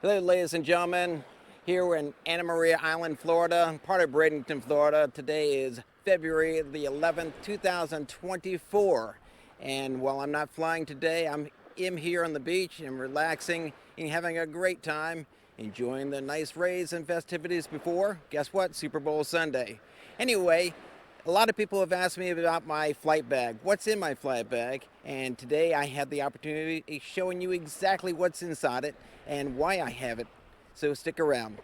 Hello, ladies and gentlemen. Here we're in Anna Maria Island, Florida, part of Bradenton, Florida. Today is February the 11th, 2024. And while I'm not flying today, I'm here on the beach and relaxing and having a great time, enjoying the nice rays and festivities before, guess what, Super Bowl Sunday. Anyway, a lot of people have asked me about my flight bag. What's in my flight bag? And today I had the opportunity of showing you exactly what's inside it and why I have it. So stick around.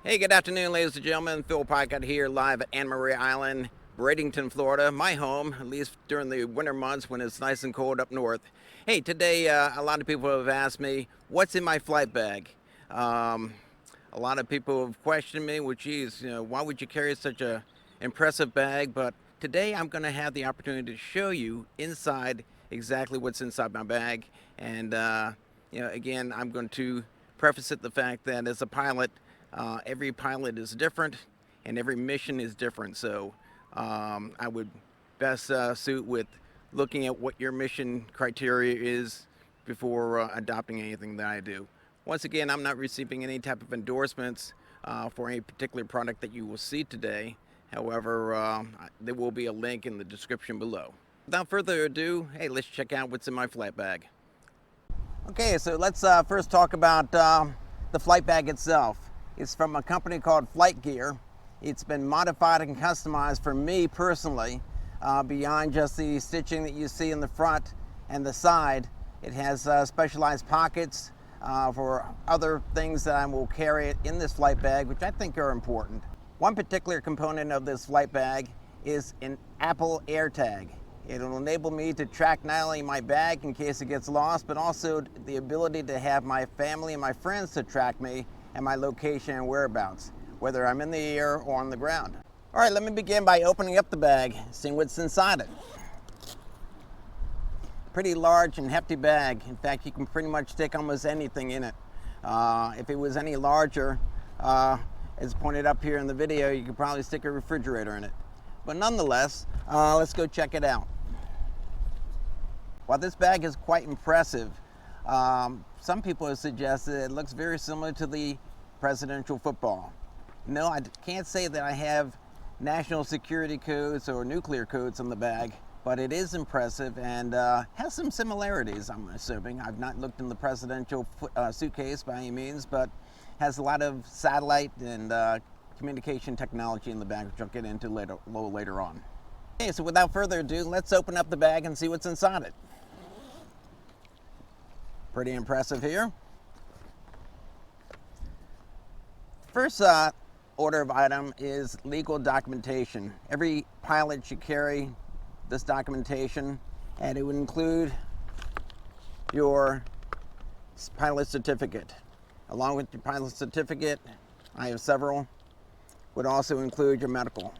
Hey, good afternoon, ladies and gentlemen. Phil PICOTT here, live at Anna Maria Island, Bradenton, Florida, my home, at least during the winter months when it's nice and cold up north. Hey, today a lot of people have asked me, what's in my flight bag? A lot of people have questioned me, well, geez, why would you carry such a impressive bag? But today I'm going to have the opportunity to show you inside exactly what's inside my bag. And, again, I'm going to preface it the fact that as a pilot, every pilot is different and every mission is different. So I would best suit with looking at what your mission criteria is before adopting anything that I do. Once again, I'm not receiving any type of endorsements for any particular product that you will see today. However, there will be a link in the description below. Without further ado, hey, let's check out what's in my flight bag. Okay, so let's first talk about the flight bag itself. It's from a company called Flight Gear. It's been modified and customized for me personally. Beyond just the stitching that you see in the front and the side, it has specialized pockets for other things that I will carry in this flight bag, which I think are important. One particular component of this flight bag is an Apple AirTag. It'll enable me to track not only my bag in case it gets lost, but also the ability to have my family and my friends to track me and my location and whereabouts, whether I'm in the air or on the ground. All right, let me begin by opening up the bag, seeing what's inside it. Pretty large and hefty bag. In fact, you can pretty much stick almost anything in it. If it was any larger, as pointed up here in the video, you could probably stick a refrigerator in it. But nonetheless, let's go check it out. While this bag is quite impressive, some people have suggested it looks very similar to the presidential football. No, I can't say that I have national security codes or nuclear codes on the bag, but it is impressive and has some similarities, I'm assuming. I've not looked in the presidential suitcase by any means, but has a lot of satellite and communication technology in the bag, which I'll get into a little later on. Okay, so without further ado, let's open up the bag and see what's inside it. Pretty impressive here. First order of item is legal documentation. Every pilot should carry this documentation, and it would include your pilot certificate. Along with your pilot certificate, I have several, would also include your medical.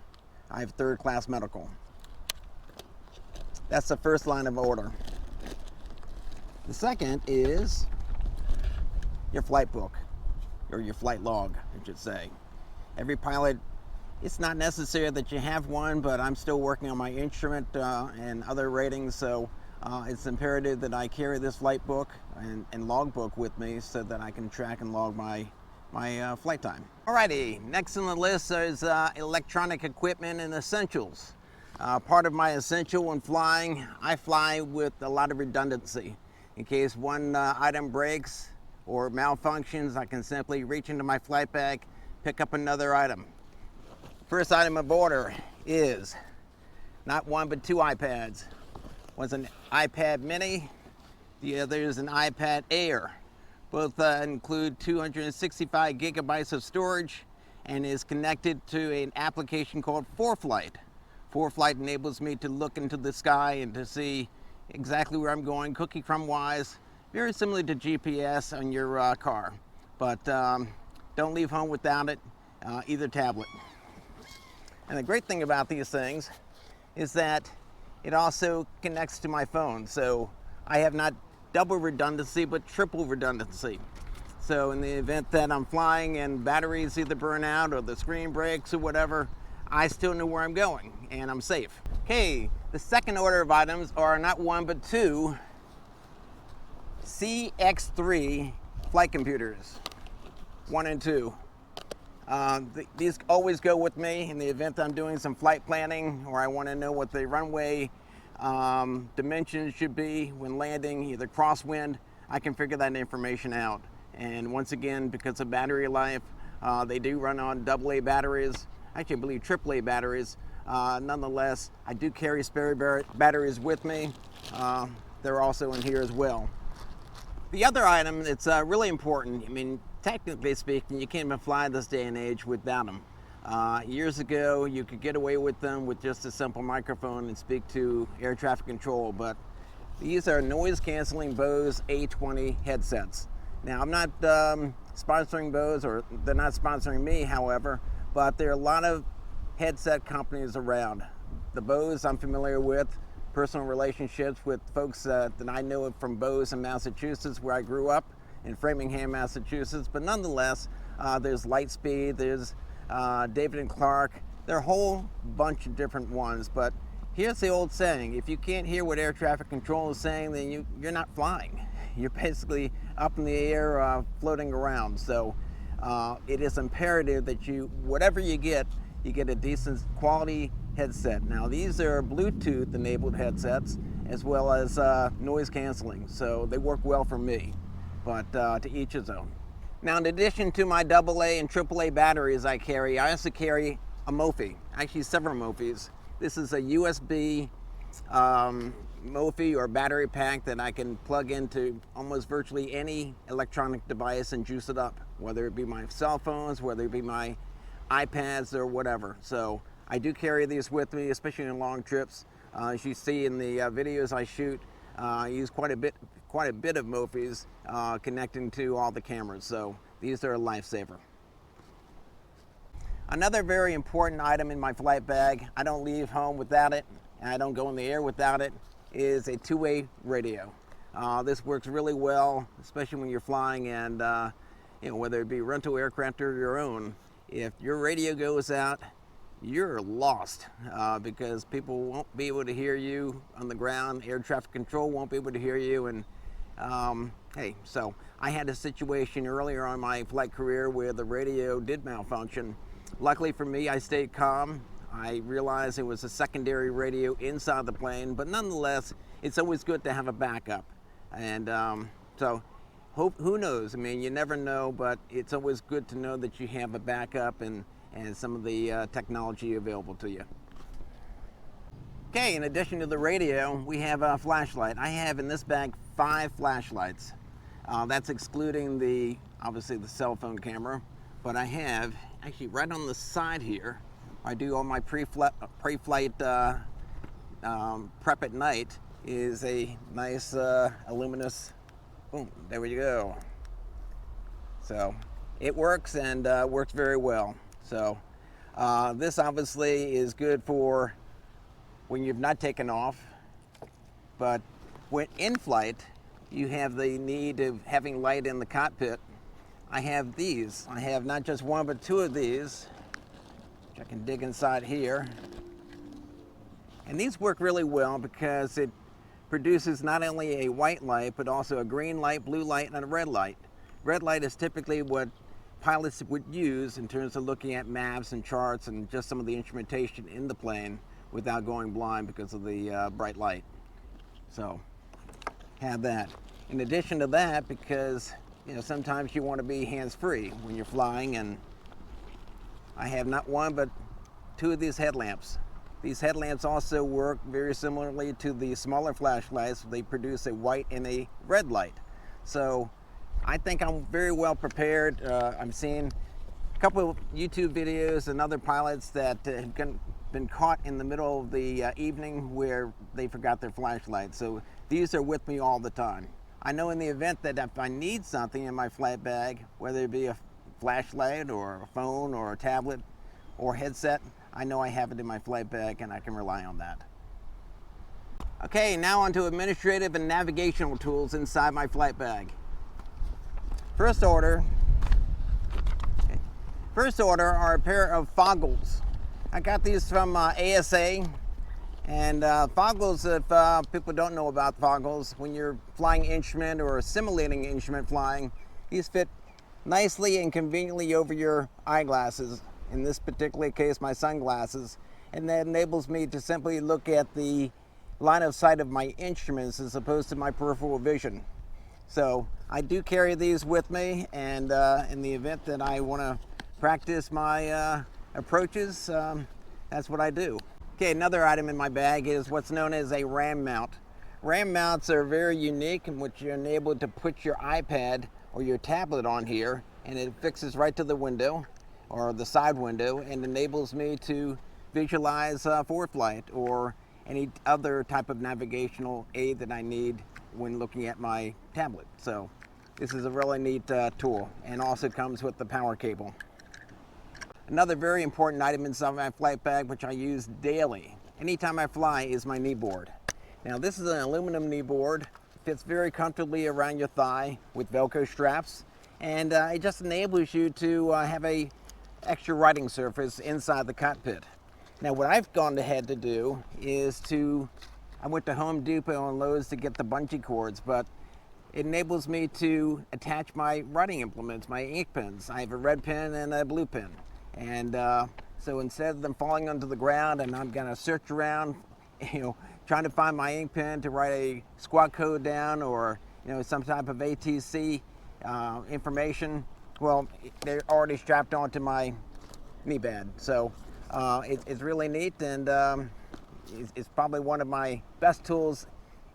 I have third-class medical. That's the first line of order. The second is your flight book, or your flight log, I should say. Every pilot, it's not necessary that you have one, but I'm still working on my instrument and other ratings, so it's imperative that I carry this flight book and log book with me so that I can track and log my flight time. Alrighty, next on the list is electronic equipment and essentials. Part of my essential when flying, I fly with a lot of redundancy. In case one item breaks or malfunctions, I can simply reach into my flight bag, pick up another item. First item of order is not one but two iPads. One's an iPad mini, the other is an iPad Air. Both include 265 gigabytes of storage and is connected to an application called ForeFlight. ForeFlight enables me to look into the sky and to see exactly where I'm going, cookie crumb wise, very similar to GPS on your car. But don't leave home without it, either tablet. And the great thing about these things is that it also connects to my phone. So I have not double redundancy, but triple redundancy. So in the event that I'm flying and batteries either burn out or the screen breaks or whatever, I still know where I'm going and I'm safe. Okay, the second order of items are not one but two CX3 flight computers, 1 and 2. These always go with me in the event that I'm doing some flight planning or I want to know what the runway dimensions should be when landing, either crosswind. I can figure that information out. And once again, because of battery life, they do run on AA batteries. Actually, I believe AAA batteries. Nonetheless, I do carry spare batteries with me. They're also in here as well. The other item that's really important, I mean, technically speaking, you can't even fly this day and age without them. Years ago, you could get away with them with just a simple microphone and speak to air traffic control, but these are noise-canceling BOSE A20 headsets. Now, I'm not sponsoring BOSE, or they're not sponsoring me, however, but there are a lot of headset companies around. The BOSE I'm familiar with, personal relationships with folks that I know from BOSE in Massachusetts, where I grew up, in Framingham, Massachusetts. But nonetheless, there's Lightspeed, there's David & Clark. There are a whole bunch of different ones. But here's the old saying: if you can't hear what air traffic control is saying, then you're not flying. You're basically up in the air, floating around. So it is imperative that whatever you get a decent quality headset. Now, these are Bluetooth enabled headsets as well as noise canceling, so they work well for me, but to each his own. Now, in addition to my AA and AAA batteries I also carry a Mophie, actually several Mophies. This is a USB Mophie or battery pack that I can plug into almost virtually any electronic device and juice it up, whether it be my cell phones, whether it be my iPads or whatever. So I do carry these with me, especially in long trips. As you see in the videos I shoot, I use quite a bit of Mophies connecting to all the cameras. So these are a lifesaver. Another very important item in my flight bag, I don't leave home without it, and I don't go in the air without it, is a two-way radio. This works really well, especially when you're flying and whether it be rental aircraft or your own. If your radio goes out, you're lost because people won't be able to hear you on the ground. Air traffic control won't be able to hear you. And so I had a situation earlier on my flight career where the radio did malfunction. Luckily for me, I stayed calm. I realized it was a secondary radio inside the plane, but nonetheless, it's always good to have a backup. And who knows? I mean, you never know, but it's always good to know that you have a backup and some of the technology available to you. Okay, in addition to the radio, we have a flashlight. I have in this bag 5 flashlights. That's excluding obviously the cell phone camera, but I have actually right on the side here. I do all my pre-flight prep at night. Is a nice aluminous. Boom, there we go. So it works and works very well. So this obviously is good for when you've not taken off, but when in flight, you have the need of having light in the cockpit. I have these. I have not just one, but 2 of these, which I can dig inside here. And these work really well because it produces not only a white light, but also a green light, blue light, and a red light. Red light is typically what pilots would use in terms of looking at maps and charts and just some of the instrumentation in the plane without going blind because of the bright light. So, have that. In addition to that, because sometimes you want to be hands-free when you're flying, and I have not one, but 2 of these headlamps. These headlamps also work very similarly to the smaller flashlights. They produce a white and a red light. So I think I'm very well prepared. I'm seeing a couple of YouTube videos and other pilots that have been caught in the middle of the evening where they forgot their flashlight. So these are with me all the time. I know in the event that if I need something in my flight bag, whether it be a flashlight or a phone or a tablet or headset, I know I have it in my flight bag and I can rely on that. Okay, now onto administrative and navigational tools inside my flight bag. First order are a pair of Foggles. I got these from ASA, and Foggles, if people don't know about Foggles, when you're flying instrument or simulating instrument flying, these fit nicely and conveniently over your eyeglasses, in this particular case my sunglasses, and that enables me to simply look at the line of sight of my instruments as opposed to my peripheral vision. So I do carry these with me, and in the event that I want to practice my approaches, that's what I do. Okay, another item in my bag is what's known as a RAM mount. RAM mounts are very unique in which you're enabled to put your iPad or your tablet on here, and it fixes right to the window or the side window and enables me to visualize ForeFlight or any other type of navigational aid that I need when looking at my tablet. So this is a really neat tool, and also comes with the power cable. Another very important item inside my flight bag, which I use daily, anytime I fly, is my kneeboard. Now this is an aluminum kneeboard. It fits very comfortably around your thigh with Velcro straps, and it just enables you to have a extra riding surface inside the cockpit. Now what I've gone ahead to do is I went to Home Depot and Lowe's to get the Bungie cords, but it enables me to attach my writing implements, my ink pens. I have a red pen and a blue pen. And so instead of them falling onto the ground and I'm gonna search around, trying to find my ink pen to write a squawk code down or some type of ATC information, well, they're already strapped onto my knee pad. So it's really neat, and it's probably one of my best tools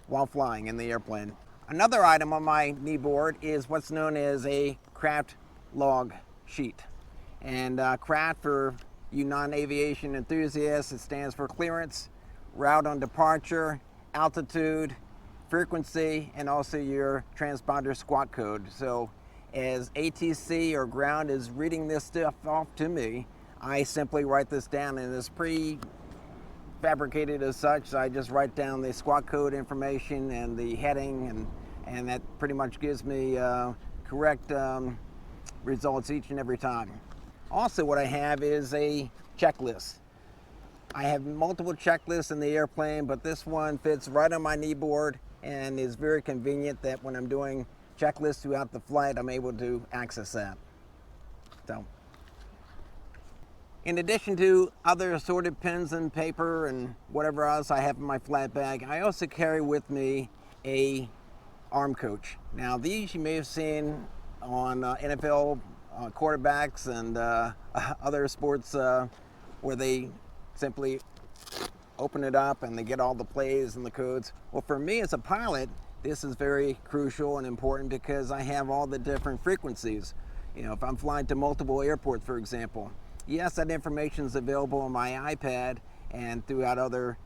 while flying in the airplane. Another item on my kneeboard is what's known as a craft log sheet. And craft, for you non-aviation enthusiasts, it stands for clearance, route on departure, altitude, frequency, and also your transponder squawk code. So as ATC or ground is reading this stuff off to me, I simply write this down, and it's pre-fabricated as such. So I just write down the squawk code information and the heading, and that pretty much gives me correct results each and every time. Also, what I have is a checklist. I have multiple checklists in the airplane, but this one fits right on my kneeboard and is very convenient that when I'm doing checklists throughout the flight, I'm able to access that. So, in addition to other assorted pens and paper and whatever else I have in my flight bag, I also carry with me a arm coach. Now these you may have seen on NFL quarterbacks and other sports where they simply open it up and they get all the plays and the codes. Well, for me as a pilot, this is very crucial and important because I have all the different frequencies. If I'm flying to multiple airports, for example, yes, that information is available on my iPad and throughout other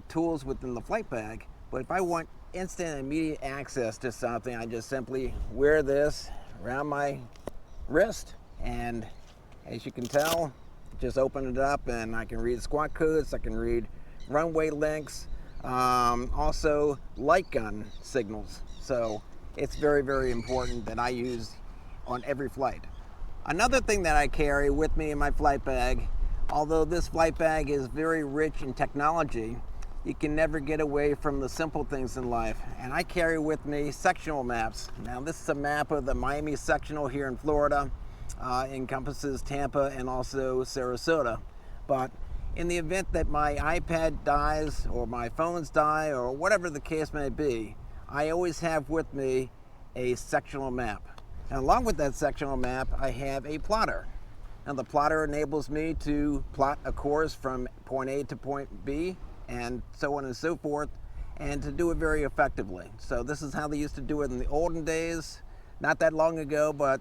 tools within the flight bag. But if I want instant and immediate access to something, I just simply wear this around my wrist, and as you can tell, just open it up and I can read squawk codes, I can read runway links, also light gun signals. So it's very, very important that I use on every flight. Another thing that I carry with me in my flight bag, although this flight bag is very rich in technology, you can never get away from the simple things in life. And I carry with me sectional maps. Now this is a map of the Miami sectional here in Florida. Encompasses Tampa and also Sarasota. But in the event that my iPad dies or my phones die or whatever the case may be, I always have with me a sectional map. And along with that sectional map, I have a plotter. Now the plotter enables me to plot a course from point A to point B and so on and so forth, and to do it very effectively. So this is how they used to do it in the olden days, not that long ago, but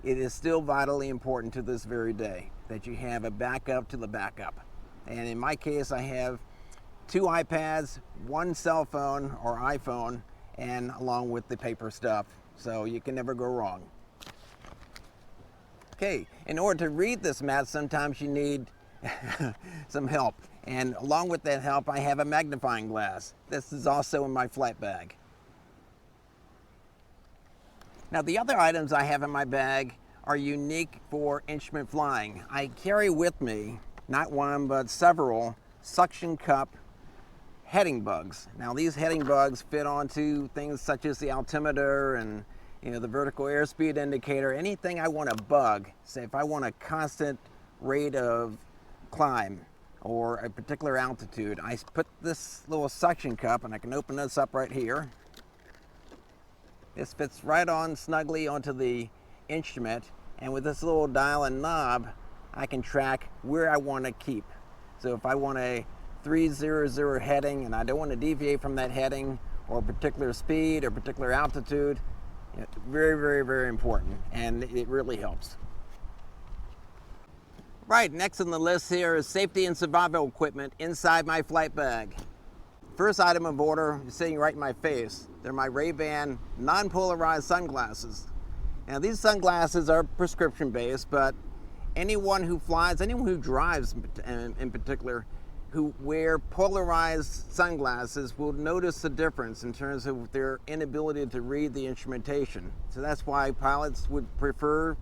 it is still vitally important to this very day that you have a backup to the backup. And in my case, I have 2 iPads, 1 cell phone or iPhone, and along with the paper stuff. So you can never go wrong. Okay, in order to read this map, sometimes you need some help. And along with that help, I have a magnifying glass. This is also in my flight bag. Now, the other items I have in my bag are unique for instrument flying. I carry with me, not one, but several suction cup heading bugs. Now, these heading bugs fit onto things such as the altimeter and the vertical airspeed indicator, anything I want to bug. Say if I want a constant rate of climb or a particular altitude, I put this little suction cup, and I can open this up right here. This fits right on snugly onto the instrument, and with this little dial and knob, I can track where I want to keep. So if I want a 300 heading and I don't want to deviate from that heading or a particular speed or particular altitude, very, very, very important, and it really helps. Right, next on the list here is safety and survival equipment inside my flight bag. First item of order is sitting right in my face. They're my Ray-Ban non-polarized sunglasses. Now, these sunglasses are prescription based, but anyone who flies, anyone who drives in particular, who wear polarized sunglasses will notice the difference in terms of their inability to read the instrumentation. So that's why pilots would prefer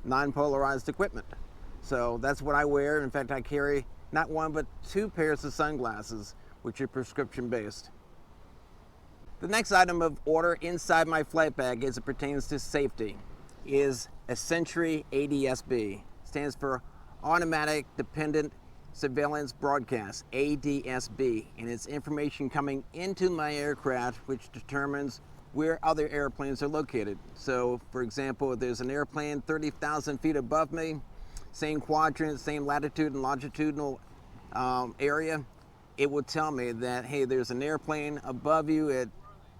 non-polarized equipment. So that's what I wear. In fact, I carry not one but two pairs of sunglasses, which are prescription based. The next item of order inside my flight bag as it pertains to safety is a Sentry ADSB. It stands for Automatic Dependent Surveillance Broadcast, ADSB, and it's information coming into my aircraft which determines where other airplanes are located. So, for example, if there's an airplane 30,000 feet above me, same quadrant, same latitude and longitudinal area, it will tell me that, hey, there's an airplane above you at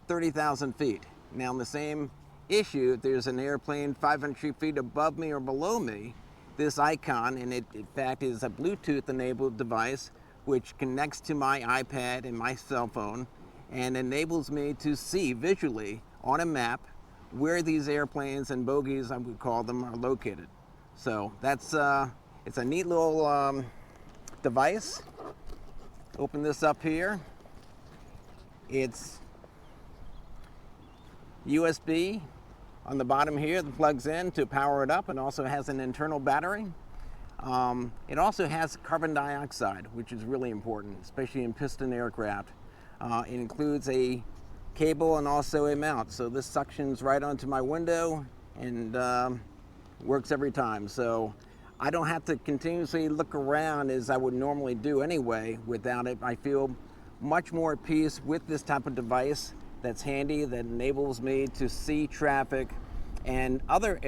30,000 feet. Now, in the same issue, if there's an airplane 500 feet above me or below me, this icon, and it in fact is a Bluetooth-enabled device which connects to my iPad and my cell phone and enables me to see visually on a map where these airplanes and bogies, I would call them, are located. So that's it's a neat little device. Open this up here. It's USB on the bottom here that plugs in to power it up, and also has an internal battery. It also has carbon dioxide, which is really important, especially in piston aircraft. It includes a cable and also a mount. So this suctions right onto my window and works every time. So I don't have to continuously look around as I would normally do anyway without it. I feel much more at peace with this type of device that's handy, that enables me to see traffic, and other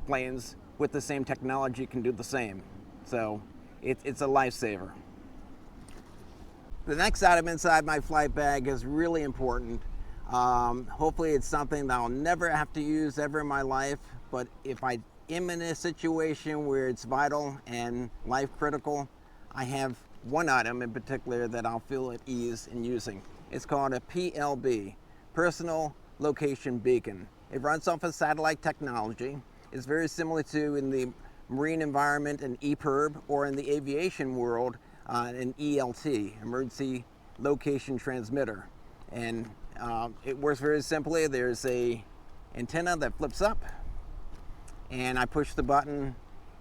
planes with the same technology can do the same. So it's a lifesaver. The next item inside my flight bag is really important. Hopefully it's something that I'll never have to use ever in my life, but if I am in a situation where it's vital and life critical, I have one item in particular that I'll feel at ease in using. It's called a PLB, Personal Location Beacon. It runs off of satellite technology. It's very similar to, in the marine environment, an EPIRB, or in the aviation world, an ELT, Emergency Location Transmitter. And it works very simply. There's a antenna that flips up, and I push the button,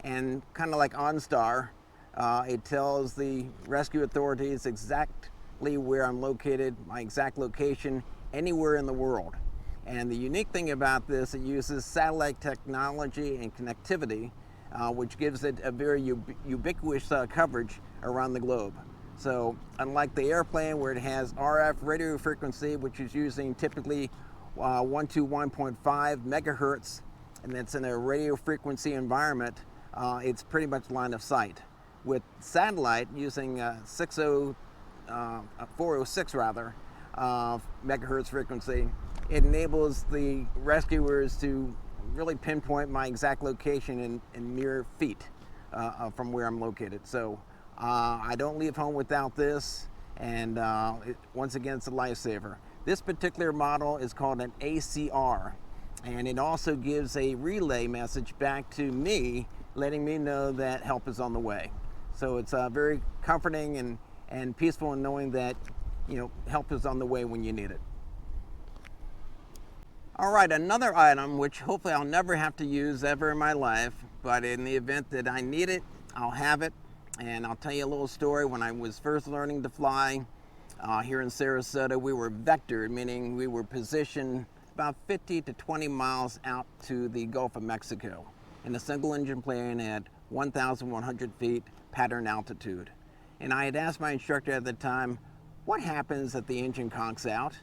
and kind of like OnStar, it tells the rescue authorities exactly where I'm located, my exact location, anywhere in the world. And the unique thing about this, it uses satellite technology and connectivity, which gives it a very ubiquitous coverage around the globe. So unlike the airplane where it has RF radio frequency, which is using typically 1 to 1.5 megahertz, and that's in a radio frequency environment, it's pretty much line of sight. With satellite using 406 megahertz frequency, it enables the rescuers to really pinpoint my exact location in mere feet from where I'm located. So I don't leave home without this, and once again, it's a lifesaver. This particular model is called an ACR, and it also gives a relay message back to me, letting me know that help is on the way. So it's very comforting and peaceful in knowing that, you know, help is on the way when you need it. All right, another item which hopefully I'll never have to use ever in my life, but in the event that I need it, I'll have it. And I'll tell you a little story. When I was first learning to fly here in Sarasota, we were vectored, meaning we were positioned about 50 to 20 miles out to the Gulf of Mexico in a single engine plane at 1,100 feet pattern altitude. And I had asked my instructor at the time, what happens if the engine conks out?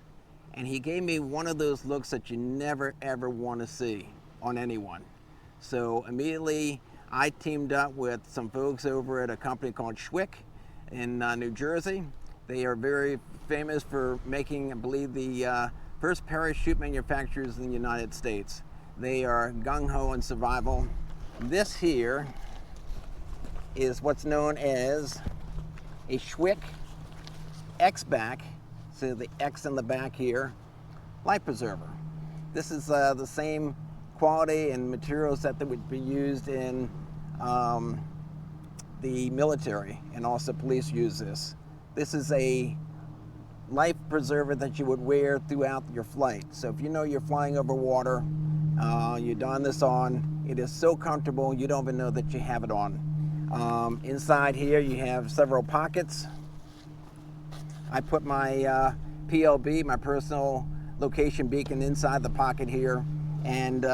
And he gave me one of those looks that you never ever want to see on anyone. So immediately I teamed up with some folks over at a company called Schwick in New Jersey. They are very famous for making, I believe, the first parachute manufacturers in the United States. They are gung-ho in survival. This here is what's known as a Schwick X-back, so the X in the back here, life preserver. This is the same quality and materials that would be used in the military, and also police use this. This is a life preserver that you would wear throughout your flight. So if you know you're flying over water, you don this on. It is so comfortable you don't even know that you have it on. Inside here you have several pockets. I put my PLB, my personal location beacon, inside the pocket here. And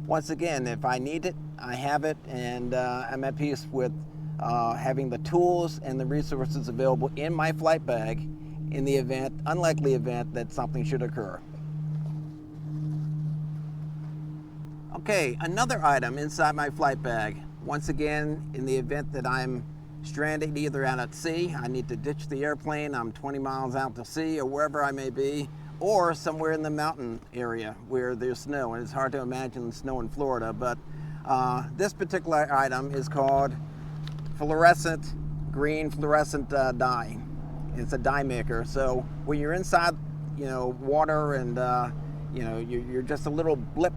once again, if I need it, I have it, and I'm at peace with having the tools and the resources available in my flight bag in the unlikely event that something should occur. Okay, another item inside my flight bag. Once again, in the event that I'm stranded either out at sea, I need to ditch the airplane, I'm 20 miles out to sea or wherever I may be, or somewhere in the mountain area where there's snow, and it's hard to imagine snow in Florida, but this particular item is called green fluorescent dye. It's a dye maker, so when you're inside, you know, water and you know, you're just a little blip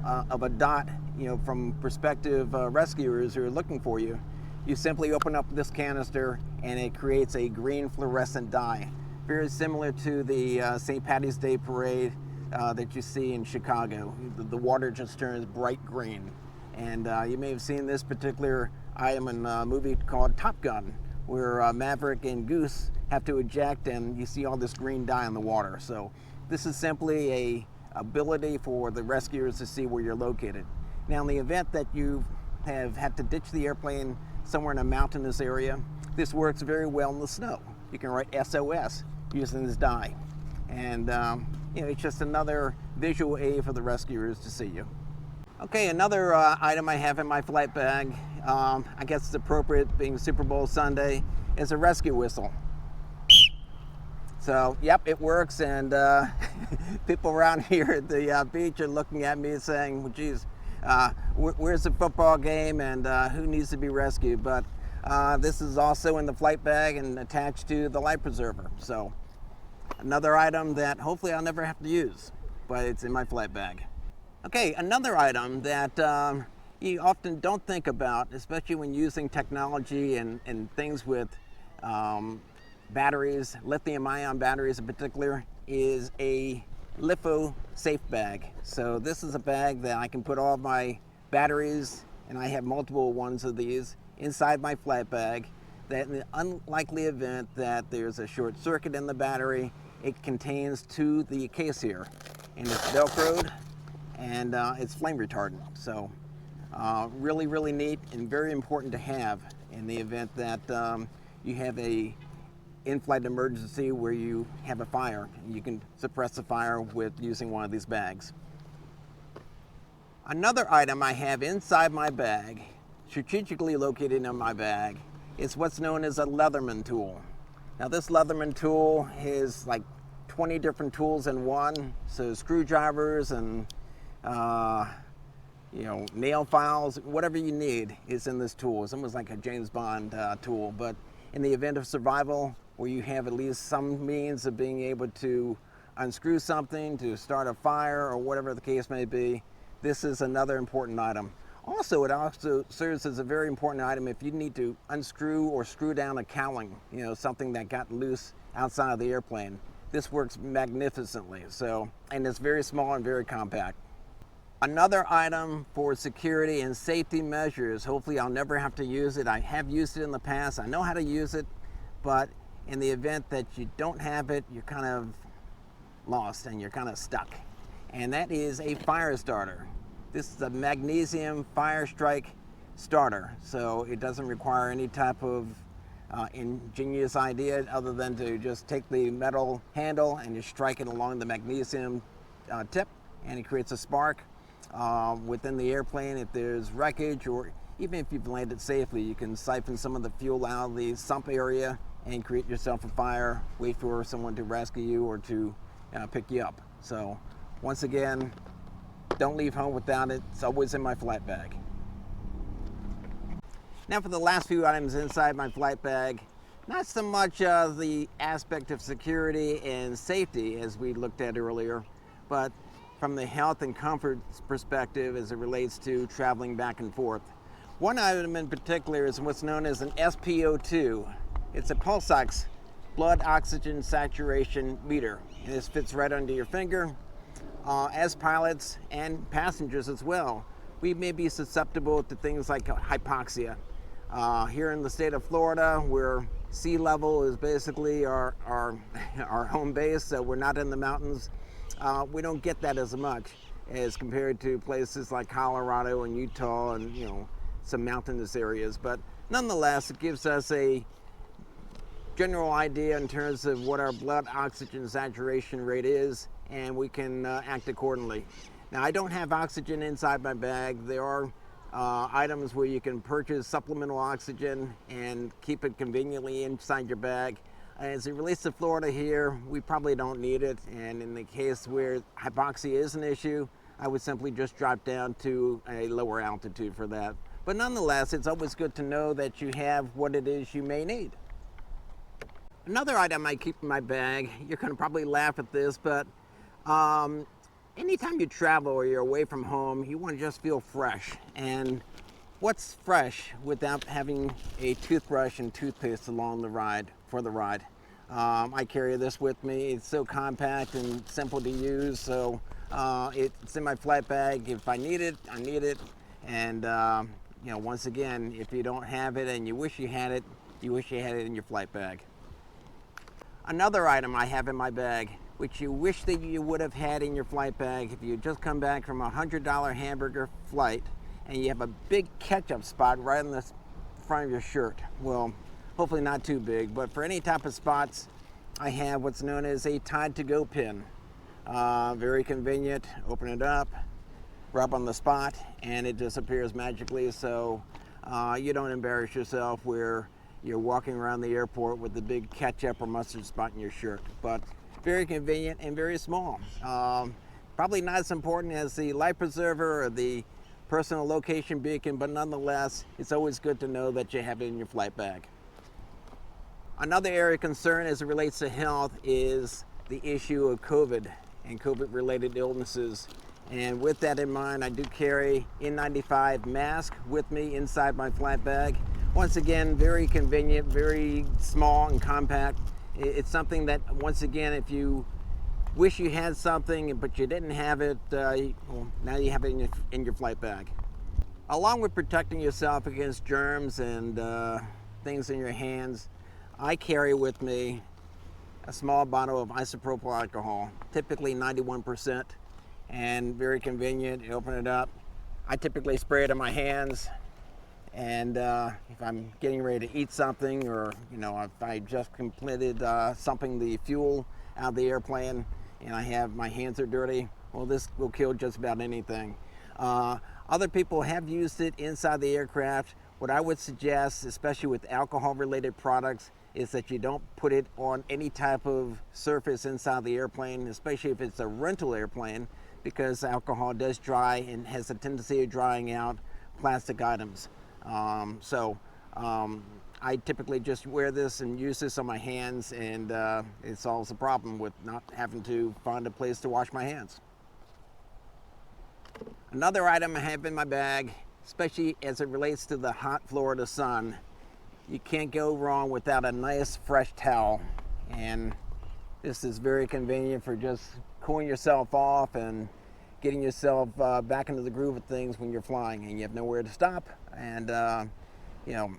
of a dot, you know, from prospective rescuers who are looking for you, you simply open up this canister and it creates a green fluorescent dye. Very similar to the St. Patty's Day parade that you see in Chicago. The water just turns bright green. And you may have seen this particular item in a movie called Top Gun, where Maverick and Goose have to eject and you see all this green dye in the water. So this is simply a ability for the rescuers to see where you're located. Now in the event that you have had to ditch the airplane somewhere in a mountainous area, this works very well in the snow. You can write SOS using this dye. And you know, it's just another visual aid for the rescuers to see you. Okay, another item I have in my flight bag, I guess it's appropriate being Super Bowl Sunday, is a rescue whistle. So, yep, it works, and people around here at the beach are looking at me saying, well, geez, where's the football game and who needs to be rescued? But this is also in the flight bag and attached to the life preserver. So, another item that hopefully I'll never have to use, but it's in my flight bag. Okay, another item that you often don't think about, especially when using technology and things with batteries, lithium-ion batteries in particular, is a litho safe bag. So this is a bag that I can put all of my batteries, and I have multiple ones of these, inside my flight bag, that in the unlikely event that there's a short circuit in the battery, it contains to the case here. And it's Velcroed, and it's flame retardant. So really, really neat and very important to have in the event that you have a in-flight emergency where you have a fire. You can suppress the fire with using one of these bags. Another item I have inside my bag, strategically located in my bag, is what's known as a Leatherman tool. Now this Leatherman tool is like 20 different tools in one. So screwdrivers and you know, nail files, whatever you need is in this tool. It's almost like a James Bond tool, but in the event of survival, where you have at least some means of being able to unscrew something, to start a fire, or whatever the case may be, this is another important item. Also, it also serves as a very important item if you need to unscrew or screw down a cowling, something that got loose outside of the airplane. This works magnificently, and it's very small and very compact. Another item for security and safety measures, hopefully I'll never have to use it. I have used it in the past, I know how to use it, but in the event that you don't have it, you're kind of lost and you're kind of stuck. And that is a fire starter. This is a magnesium fire strike starter, so it doesn't require any type of ingenious idea other than to just take the metal handle and you strike it along the magnesium tip, and it creates a spark within the airplane. If there's wreckage, or even if you've landed safely, you can siphon some of the fuel out of the sump area and create yourself a fire, wait for someone to rescue you or to pick you up. So once again, don't leave home without it. It's always in my flight bag. Now for the last few items inside my flight bag, not so much the aspect of security and safety as we looked at earlier, but from the health and comfort perspective as it relates to traveling back and forth. One item in particular is what's known as an SpO2. It's a pulse ox, blood oxygen saturation meter. And this fits right under your finger. As pilots and passengers as well, we may be susceptible to things like hypoxia. Here in the state of Florida, where sea level is basically our home base, so we're not in the mountains, we don't get that as much as compared to places like Colorado and Utah and some mountainous areas. But nonetheless, it gives us a general idea in terms of what our blood oxygen saturation rate is, and we can act accordingly. Now, I don't have oxygen inside my bag. There are items where you can purchase supplemental oxygen and keep it conveniently inside your bag. As it relates to Florida here, we probably don't need it, and in the case where hypoxia is an issue, I would simply just drop down to a lower altitude for that. But nonetheless, it's always good to know that you have what it is you may need. Another item I keep in my bag, you're going to probably laugh at this, but anytime you travel or you're away from home, you want to just feel fresh. And what's fresh without having a toothbrush and toothpaste along the ride, for the ride? I carry this with me. It's so compact and simple to use, so it's in my flight bag. If I need it, I need it. And once again, if you don't have it and you wish you had it, you wish you had it in your flight bag. Another item I have in my bag, which you wish that you would have had in your flight bag if you had just come back from a $100 hamburger flight and you have a big ketchup spot right in the front of your shirt. Well, hopefully not too big, but for any type of spots, I have what's known as a Tide to Go pin. Very convenient. Open it up, rub on the spot, and it disappears magically, so you don't embarrass yourself where you're walking around the airport with the big ketchup or mustard spot in your shirt. But very convenient and very small. Probably not as important as the life preserver or the personal location beacon, but nonetheless, it's always good to know that you have it in your flight bag. Another area of concern as it relates to health is the issue of COVID and COVID-related illnesses. And with that in mind, I do carry N95 mask with me inside my flight bag. Once again, very convenient, very small and compact. It's something that, once again, if you wish you had something but you didn't have it, well, now you have it in your flight bag. Along with protecting yourself against germs and things in your hands, I carry with me a small bottle of isopropyl alcohol, typically 91%, and very convenient. You open it up. I typically spray it on my hands, and if I'm getting ready to eat something, or if I just completed something the fuel out of the airplane and I have my hands are dirty, well, this will kill just about anything. Other people have used it inside the aircraft. What I would suggest, especially with alcohol related products, is that you don't put it on any type of surface inside the airplane, especially if it's a rental airplane, because alcohol does dry and has a tendency of drying out plastic items. I typically just wear this and use this on my hands, and it solves the problem with not having to find a place to wash my hands. Another item I have in my bag especially as it relates to the hot Florida sun. You can't go wrong without a nice fresh towel. And this is very convenient for just cooling yourself off and getting yourself back into the groove of things when you're flying and you have nowhere to stop. And you know,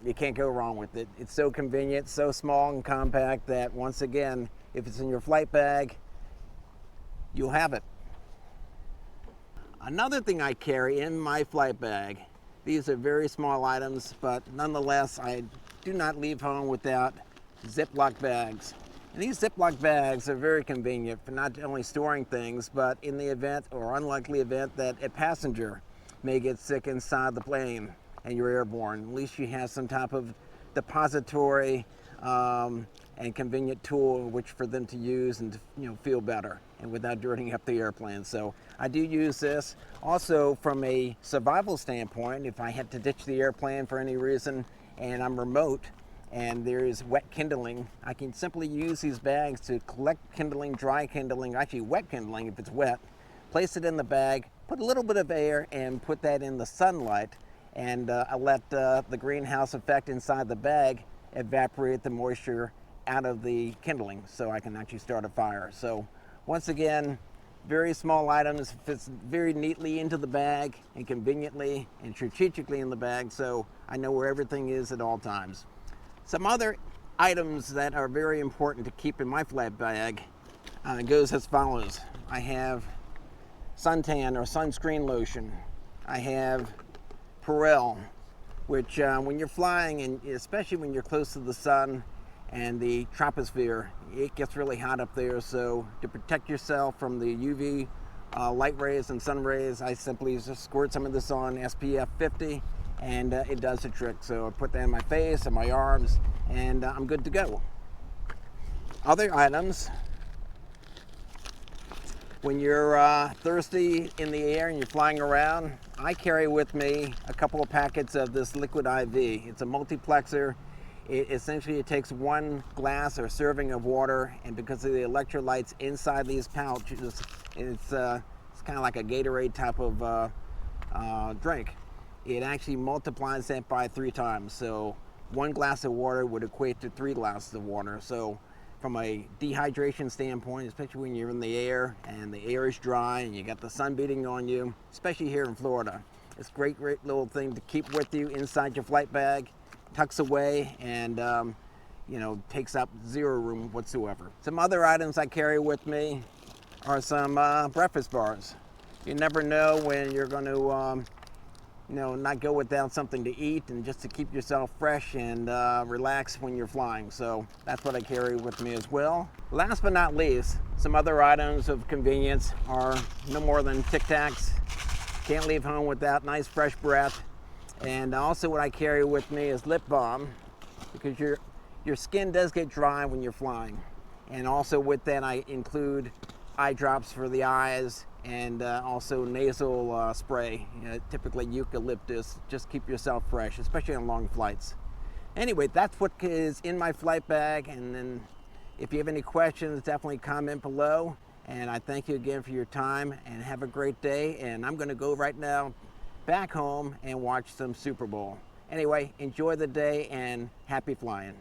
you can't go wrong with it. It's so convenient, so small and compact that once again, if it's in your flight bag, you'll have it. Another thing I carry in my flight bag, these are very small items, but nonetheless, I do not leave home without Ziploc bags. And these Ziploc bags are very convenient for not only storing things, but in the event or unlikely event that a passenger may get sick inside the plane and you're airborne. At least you have some type of depository and convenient tool which for them to use and to feel better and without dirtying up the airplane. So I do use this. Also from a survival standpoint, if I had to ditch the airplane for any reason and I'm remote and there is wet kindling, I can simply use these bags to collect kindling, dry kindling, actually wet kindling if it's wet, place it in the bag, put a little bit of air and put that in the sunlight, and I let the greenhouse effect inside the bag evaporate the moisture out of the kindling so I can actually start a fire. So once again, very small items, fits very neatly into the bag and conveniently and strategically in the bag, so I know where everything is at all times. Some other items that are very important to keep in my flight bag goes as follows. I have suntan or sunscreen lotion. I have Perel, which when you're flying, and especially when you're close to the sun and the troposphere, it gets really hot up there. So to protect yourself from the UV light rays and sun rays, I simply just squirt some of this on, SPF 50, and it does the trick. So I put that in my face and my arms, and I'm good to go. Other items, when you're thirsty in the air and you're flying around, I carry with me a couple of packets of this liquid IV. It's a multiplexer. It takes one glass or serving of water, and because of the electrolytes inside these pouches, it's kind of like a Gatorade type of drink. It actually multiplies that by 3 times. So 1 glass of water would equate to 3 glasses of water. So from a dehydration standpoint, especially when you're in the air and the air is dry and you got the sun beating on you, especially here in Florida, it's a great little thing to keep with you inside your flight bag, tucks away, and takes up 0 room whatsoever. Some other items I carry with me are some breakfast bars. You never know when you're going to not go without something to eat, and just to keep yourself fresh and relax when you're flying. So that's what I carry with me as well. Last but not least, some other items of convenience are no more than Tic Tacs. Can't leave home without nice fresh breath. And also what I carry with me is lip balm, because your skin does get dry when you're flying. And also with that I include eye drops for the eyes, and also nasal spray, typically eucalyptus. Just keep yourself fresh, especially on long flights. Anyway, that's what is in my flight bag, and then if you have any questions, definitely comment below. And I thank you again for your time, and have a great day. And I'm going to go right now back home and watch some Super Bowl. Anyway, enjoy the day and happy flying.